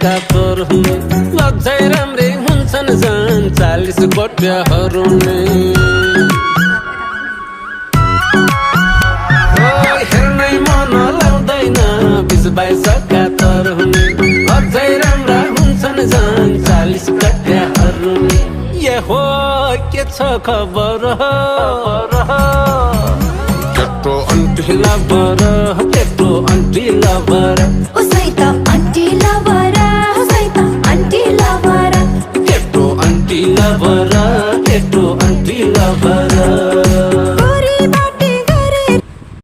सका तोर हुने लज्जै राम्रै हुन्छन् झन् 40 कोट्याहरू नै हेर्नै मन लाउँदैन 20-22 सका तोर हुने लज्जै राम्रा हुन्छन् झन् 40 कोट्याहरू नै ये हो के छ खबर केटो अन्टी लभर केटो अन्टी लभर उसै त अन्टी लभर उसै त अन्टी लभर केटो अन्टी लभर केटो अन्टी लभर